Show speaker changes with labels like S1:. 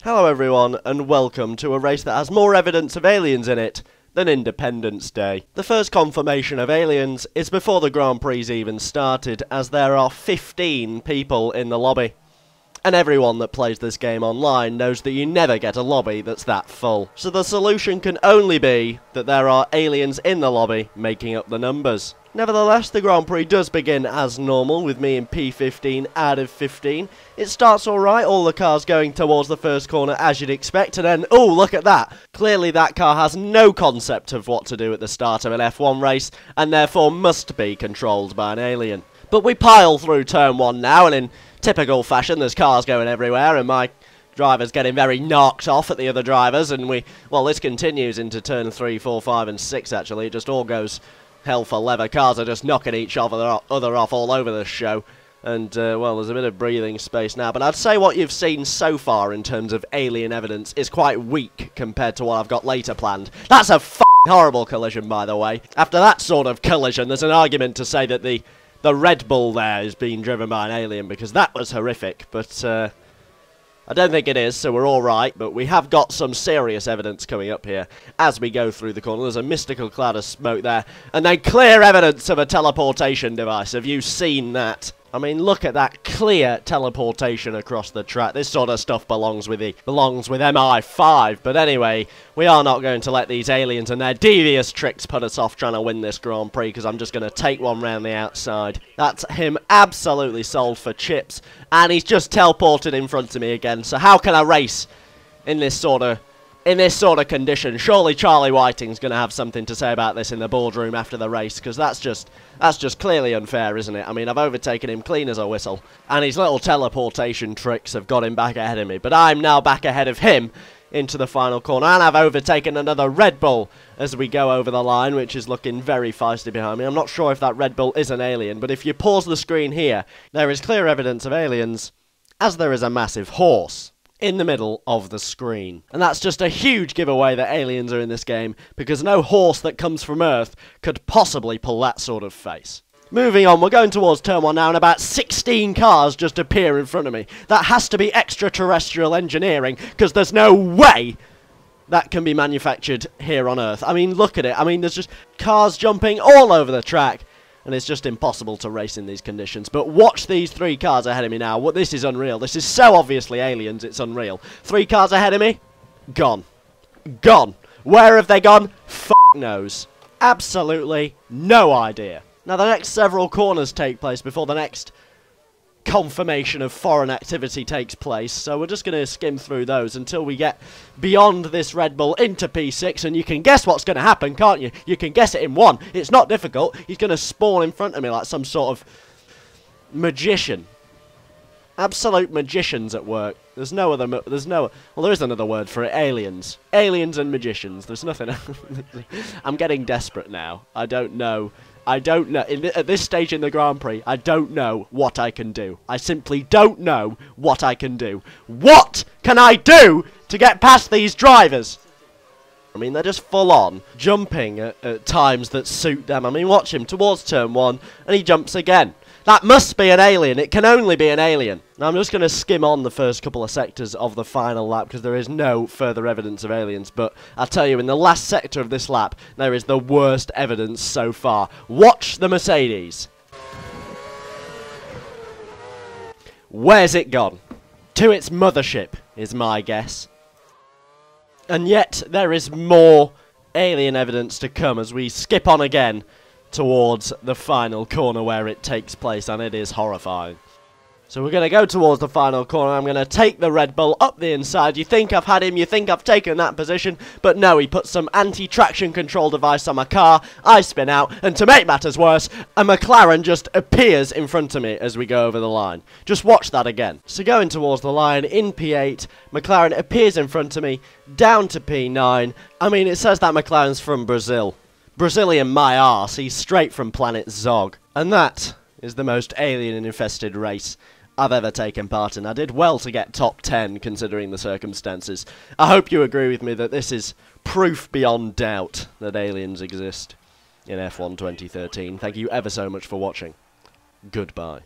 S1: Hello everyone, and welcome to a race that has more evidence of aliens in it than Independence Day. The first confirmation of aliens is before the Grand Prix even started, as there are 15 people in the lobby. And everyone that plays this game online knows that you never get a lobby that's that full. So the solution can only be that there are aliens in the lobby making up the numbers. Nevertheless, the Grand Prix does begin as normal, with me in P15 out of 15. It starts alright, all the cars going towards the first corner as you'd expect, and then, oh, look at that! Clearly that car has no concept of what to do at the start of an F1 race, and therefore must be controlled by an alien. But we pile through turn 1 now, and in typical fashion, there's cars going everywhere, and my driver's getting very knocked off at the other drivers, and this continues into turn 3, 4, 5, and 6, actually. It just all goes hell for leather. Cars are just knocking each other off all over the show. And, there's a bit of breathing space now. But I'd say what you've seen so far in terms of alien evidence is quite weak compared to what I've got later planned. That's a horrible collision, by the way. After that sort of collision, there's an argument to say that the Red Bull there is being driven by an alien, because that was horrific. But, I don't think it is, so we're alright, but we have got some serious evidence coming up here as we go through the corner. There's a mystical cloud of smoke there, and then clear evidence of a teleportation device. Have you seen that? I mean, look at that clear teleportation across the track. This sort of stuff belongs with MI5, but anyway, we are not going to let these aliens and their devious tricks put us off trying to win this Grand Prix, because I'm just going to take one round the outside. That's him absolutely sold for chips, and he's just teleported in front of me again. So how can I race in this sort of condition? Surely Charlie Whiting's going to have something to say about this in the boardroom after the race, because that's just clearly unfair, isn't it? I mean, I've overtaken him clean as a whistle, and his little teleportation tricks have got him back ahead of me, but I'm now back ahead of him into the final corner, and I've overtaken another Red Bull as we go over the line, which is looking very feisty behind me. I'm not sure if that Red Bull is an alien, but if you pause the screen here, there is clear evidence of aliens, as there is a massive horse in the middle of the screen. And that's just a huge giveaway that aliens are in this game, because no horse that comes from Earth could possibly pull that sort of face. Moving on, we're going towards turn 1 now, and about 16 cars just appear in front of me. That has to be extraterrestrial engineering, because there's no way that can be manufactured here on Earth. I mean, look at it. I mean, there's just cars jumping all over the track, and it's just impossible to race in these conditions. But watch these 3 cars ahead of me now. This is unreal. This is so obviously aliens, it's unreal. 3 cars ahead of me, gone. Gone. Where have they gone? F*** knows. Absolutely no idea. Now, the next several corners take place before the next confirmation of foreign activity takes place, so we're just going to skim through those until we get beyond this Red Bull into P6, and you can guess what's going to happen, can't you? You can guess it in 1. It's not difficult. He's going to spawn in front of me like some sort of magician. Absolute magicians at work. There is another word for it. Aliens. Aliens and magicians. There's nothing. I'm getting desperate now. I don't know. At this stage in the Grand Prix, I don't know what I can do. I simply don't know what I can do. What can I do to get past these drivers? I mean, they're just full on jumping at times that suit them. I mean, watch him towards turn 1, and he jumps again. That must be an alien. It can only be an alien. Now, I'm just going to skim on the first couple of sectors of the final lap, because there is no further evidence of aliens. But I'll tell you, in the last sector of this lap, there is the worst evidence so far. Watch the Mercedes. Where's it gone? To its mothership, is my guess. And yet, there is more alien evidence to come as we skip on again towards the final corner where it takes place, and it is horrifying. So we're going to go towards the final corner. I'm going to take the Red Bull up the inside. You think I've had him, you think I've taken that position, but no, he puts some anti-traction control device on my car, I spin out, and to make matters worse, a McLaren just appears in front of me as we go over the line. Just watch that again. So going towards the line in P8, McLaren appears in front of me, down to P9. I mean, it says that McLaren's from Brazil. Brazilian my arse, he's straight from planet Zog. And that is the most alien-infested race I've ever taken part in. I did well to get top 10 considering the circumstances. I hope you agree with me that this is proof beyond doubt that aliens exist in F1 2013. Thank you ever so much for watching. Goodbye.